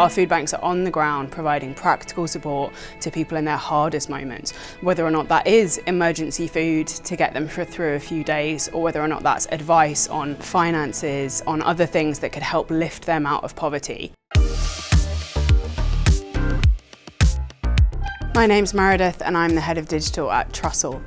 Our food banks are on the ground providing practical support to people in their hardest moments, whether or not that is emergency food to get them through a few days, or whether or not that's advice on finances, on other things that could help lift them out of poverty. My name's Meredith and I'm the head of digital at Trussell.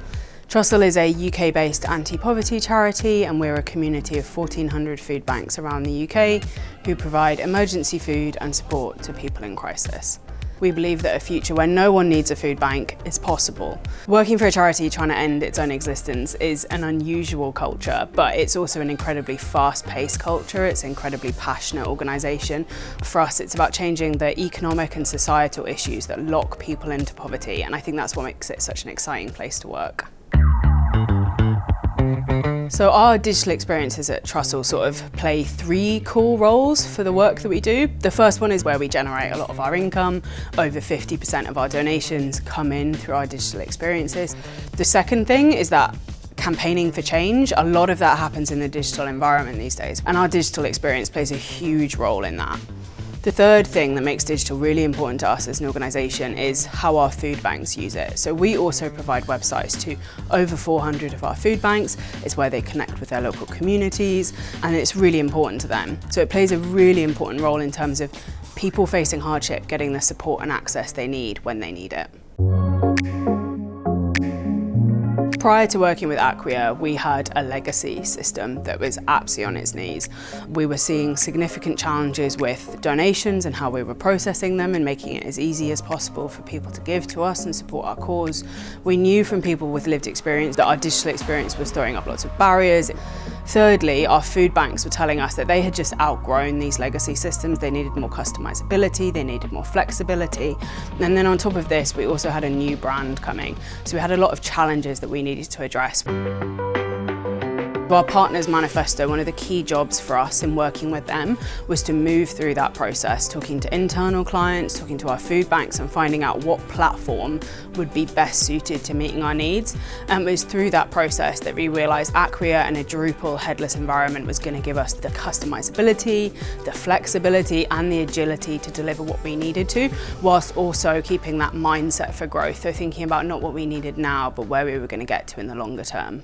Trussell is a UK-based anti-poverty charity, and we're a community of 1,400 food banks around the UK who provide emergency food and support to people in crisis. We believe that a future where no one needs a food bank is possible. Working for a charity trying to end its own existence is an unusual culture, but it's also an incredibly fast-paced culture. It's an incredibly passionate organisation. For us, it's about changing the economic and societal issues that lock people into poverty, and I think that's what makes it such an exciting place to work. So our digital experiences at Trussell sort of play three core roles for the work that we do. The first one is where we generate a lot of our income. Over 50% of our donations come in through our digital experiences. The second thing is that campaigning for change. A lot of that happens in the digital environment these days, and our digital experience plays a huge role in that. The third thing that makes digital really important to us as an organisation is how our food banks use it. So we also provide websites to over 400 of our food banks. It's where they connect with their local communities, and it's really important to them. So it plays a really important role in terms of people facing hardship getting the support and access they need when they need it. Prior to working with Acquia, we had a legacy system that was absolutely on its knees. We were seeing significant challenges with donations and how we were processing them and making it as easy as possible for people to give to us and support our cause. We knew from people with lived experience that our digital experience was throwing up lots of barriers. Thirdly, our food banks were telling us that they had just outgrown these legacy systems. They needed more customizability, they needed more flexibility. And then on top of this, we also had a new brand coming. So we had a lot of challenges that we needed to address. Our Partners Manifesto, one of the key jobs for us in working with them was to move through that process, talking to internal clients, talking to our food banks and finding out what platform would be best suited to meeting our needs. And it was through that process that we realised Acquia and a Drupal headless environment was going to give us the customizability, the flexibility and the agility to deliver what we needed to, whilst also keeping that mindset for growth. So thinking about not what we needed now, but where we were going to get to in the longer term.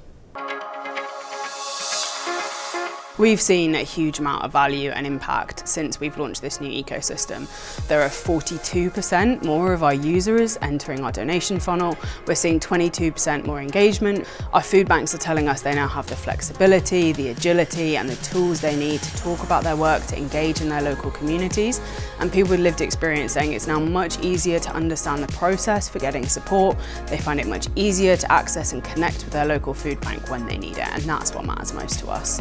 We've seen a huge amount of value and impact since we've launched this new ecosystem. There are 42% more of our users entering our donation funnel. We're seeing 22% more engagement. Our food banks are telling us they now have the flexibility, the agility and the tools they need to talk about their work, to engage in their local communities. And people with lived experience saying it's now much easier to understand the process for getting support. They find it much easier to access and connect with their local food bank when they need it, and that's what matters most to us.